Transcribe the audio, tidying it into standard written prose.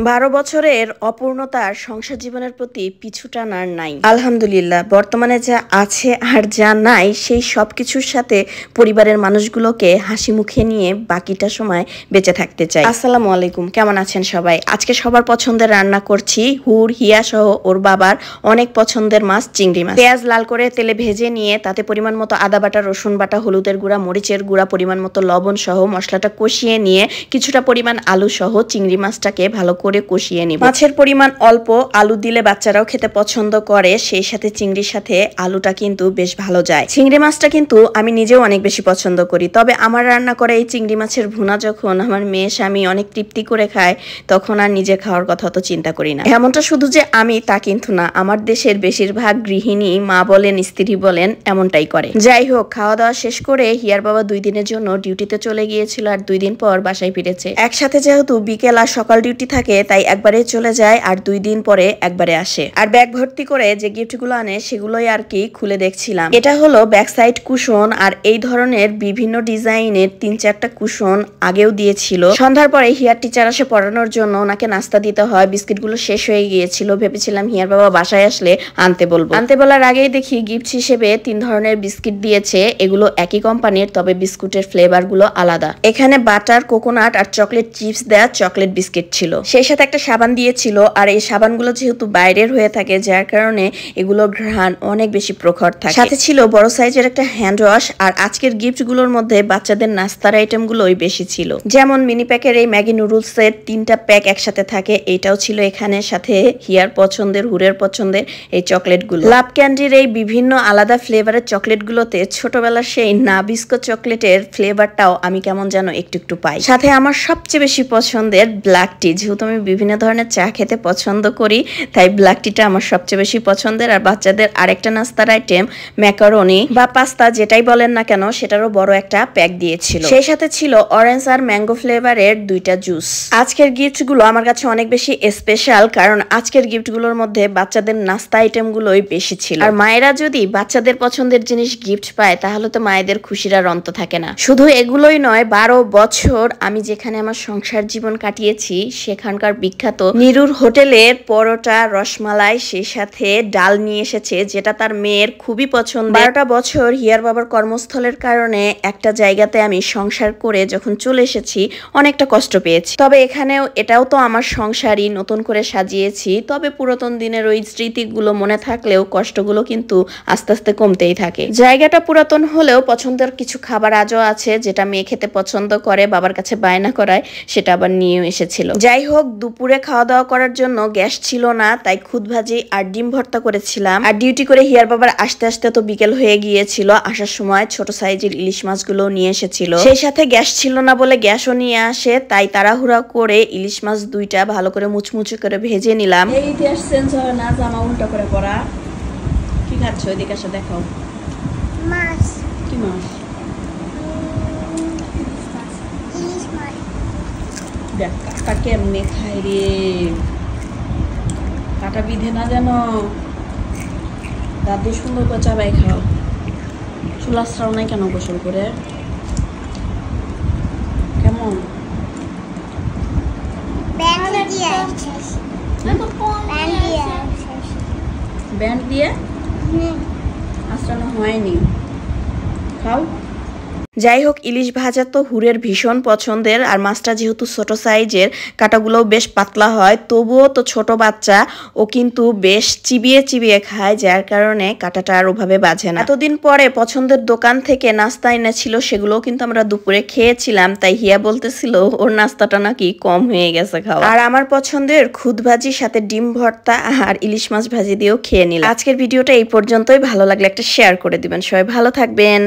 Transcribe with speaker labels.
Speaker 1: 12 বছরের অপূর্ণতার সংসার জীবনের প্রতি পিছু টানার নাই। আলহামদুলিল্লাহ, বর্তমানে যা আছে আর যা নাই সেই সব কিছুর সাথে পরিবারের মানুষগুলোকে হাসি মুখে নিয়ে বাকিটা সময় বেঁচে থাকতে চাই। আসসালামু আলাইকুম, কেমন আছেন সবাই? আজকে সবার পছন্দের রান্না করছি হুর, হিয়া সহ ওর বাবার অনেক পছন্দের মাছ চিংড়ি মাছ। পেঁয়াজ লাল করে তেলে ভেজে নিয়ে তাতে পরিমাণ মতো আদা বাটা, রসুন বাটা, হলুদের গুঁড়া, মরিচের গুঁড়া, পরিমাণ মতো লবণ সহ মশলাটা কষিয়ে নিয়ে কিছুটা পরিমাণ আলু সহ চিংড়ি মাছটাকে ভালো করে কষিয়ে নিব। মাছের পরিমাণ অল্প, আলু দিলে বাচ্চারাও খেতে পছন্দ করে, সেই সাথে চিংড়ির সাথে আলুটা কিন্তু বেশ ভালো যায়। চিংড়ি মাছটা কিন্তু আমি নিজেও অনেক বেশি পছন্দ করি, তবে আমার রান্না করা এই চিংড়ি মাছের ভুনা যখন আমার মেয়ে স্বামী অনেক তৃপ্তি করে খায় তখন আর নিজে খাওয়ার কথা তো চিন্তা করি না। এমনটা শুধু যে আমি তা কিন্তু না, আমার দেশের বেশিরভাগ গৃহিণী, মা বলেন স্ত্রী বলেন, এমনটাই করে। যাই হোক, খাওয়া দাওয়া শেষ করে হিয়ার বাবা 2 দিনের জন্য ডিউটিতে চলে গিয়েছিল আর 2 দিন পর বাসায় ফিরেছে। একসাথে যেহেতু বিকেল আর সকাল ডিউটি থাকে তাই একবারে চলে যায় আর 2 দিন পরে একবারে আসে। আর ব্যাগ ভর্তি করে যে গিফটগুলো আনে সেগুলোই আর কি খুলে দেখছিলাম। এটা হলো ব্যাক সাইড কুশন, আর এই ধরনের বিভিন্ন ডিজাইনের 3-4টা কুশন আগেও দিয়েছিল। সন্ধ্যার পরে হিয়ার টিচার আসে পড়ানোর জন্য, ওনাকে নাস্তা দিতে হয়। বিস্কিটগুলো শেষ হয়ে গিয়েছিল, ভেবেছিলাম হিয়ার বাবা বাসায় আসলে আনতে বলবো। আনতে বলার আগেই দেখি গিফট হিসেবে 3 ধরনের বিস্কিট দিয়েছে। এগুলো একই কোম্পানির, তবে বিস্কুটের ফ্লেভার গুলো আলাদা। এখানে বাটার, কোকোনাট আর চকলেট চিপস দেয়া চকলেট বিস্কিট ছিল। সেই সাথে একটা সাবান দিয়েছিল, আর এই সাবানগুলো যেহেতু বাইরের হয়ে থাকে যার কারণে এগুলো ঘ্রাণ অনেক বেশি প্রখর থাকে। সাথে ছিল বড় সাইজের একটা হ্যান্ড ওয়াশ। আর আজকের গিফটগুলোর মধ্যে বাচ্চাদের নাস্তার আইটেমগুলোই বেশি ছিল, যেমন মিনি প্যাকের এই ম্যাগি নুডলসের 3টা প্যাক একসাথে থাকে, এটাও ছিল এখানে। সাথে হিয়ার পছন্দের, হুরের পছন্দের এই চকলেটগুলো। লাভ ক্যান্ডির এই বিভিন্ন আলাদা ফ্লেভারের চকলেটগুলোতে ছোটবেলার সেই নাবিস্কো চকলেটের ফ্লেভারটাও আমি কেমন যেন একটু একটু পাই। সাথে আমার সবচেয়ে বেশি পছন্দের ব্ল্যাক টি, যেহেতু আমি বিভিন্ন ধরনের চা খেতে পছন্দ করি তাই ব্ল্যাক টিটা আমার সবচেয়ে বেশি পছন্দের। আর বাচ্চাদের আরেকটা নাস্তার আইটেম ম্যাকারনি বা পাস্তা যেটাই বলেন না কেন সেটারও বড় একটা প্যাক দিয়েছিল। সেই সাথে ছিল অরেঞ্জ আর ম্যাঙ্গো ফ্লেভারের 2টা জুস। আজকের গিফটগুলো আমার কাছে অনেক বেশি স্পেশাল, কারণ আজকের গিফটগুলোর মধ্যে বাচ্চাদের নাস্তা আইটেমগুলোই বেশি ছিল। আর মায়েরা যদি বাচ্চাদের পছন্দের জিনিস গিফট পায় তাহলে তো মায়েদের খুশির আর অন্ত থাকে না। শুধু এগুলোই নয়, 12 বছর আমি যেখানে আমার সংসার জীবন কাটিয়েছি সেখানকার বিখ্যাত নিরুর হোটেলের পরোটা, রসমালাই, সেই সাথে ডাল নিয়ে এসেছে, যেটা তার মেয়ের খুবই পছন্দ। 12টা বছর হিয়ার বাবার কর্মস্থলের কারণে একটা জায়গাতে আমি সংসার করে যখন চলে এসেছি অনেকটা কষ্ট পেয়েছি, তবে এখানেও এটাও তো আমার সংসারই, নতুন করে সাজিয়েছি। তবে পুরাতন দিনের ওই স্মৃতিগুলো মনে থাকলেও কষ্টগুলো কিন্তু আস্তে আস্তে কমতেই থাকে। জায়গাটা পুরাতন হলেও পছন্দের কিছু খাবার আজও আছে, যেটা মেয়ে খেতে পছন্দ করে, বাবার কাছে বায়না করায় সেটা আবার নিয়েও এসেছিল। যাই হোক, দুপুরে খাওয়া দাওয়া করার জন্য গ্যাস ছিল না, তাই খুদ ভাজি আর ডিম ভর্তা করেছিলাম। আর ডিউটি করে হিয়ার বাবার আসতে আসতে তো বিকেল হয়ে গিয়েছিল। আসার সময় ছোট সাইজের ইলিশ মাছগুলো নিয়ে এসেছিল, সেই সাথে গ্যাস ছিল না বলে গ্যাসও নিয়ে আসে, তাই তাড়াহুড়া করে ইলিশ মাছ 2টা ভালো করে মুচমুচে করে ভেজে নিলাম। এই ইতিহাস চেঞ্জ হয় না, জামা উল্টা করে পরা। কি খাচ্ছ? এদিকে এসে দেখাও।
Speaker 2: মাছ।
Speaker 1: কি মাছ?
Speaker 2: ইলিশ মাছ।
Speaker 1: দেখ কাটা কেমনে খাই রে, কাটা বিধে না যেন, দাদি সুন্দর করে চাবাই খাও। চুলাস্রাও নাই কেন গোসল করে? কেমন ব্যান্ড দিয়ে আশ্রানো হয়নি, খাও। যাই হোক, ইলিশ ভাজা তো হুরের ভীষণ পছন্দের, আর মাছটা যেহেতু ছোট সাইজের, কাটাগুলোও বেশ পাতলা হয়, তবুও তো ছোট বাচ্চা, ও কিন্তু বেশ চিবিয়ে চিবিয়ে খায়, যার কারণে কাটাটা আর ওভাবে বাজে না। এতদিন পরে পছন্দের দোকান থেকে নাস্তা এনেছিল, সেগুলোও কিন্তু আমরা দুপুরে খেয়েছিলাম, তাই হিয়া বলতেছিল ওর নাস্তাটা নাকি কম হয়ে গেছে খাওয়া। আর আমার পছন্দের খুদ ভাজি সাথে ডিম ভর্তা আর ইলিশ মাছ ভাজি দিয়েও খেয়ে নিলাম। আজকের ভিডিওটা এই পর্যন্তই। ভালো লাগলে একটা শেয়ার করে দিবেন। সবাই ভালো থাকবেন।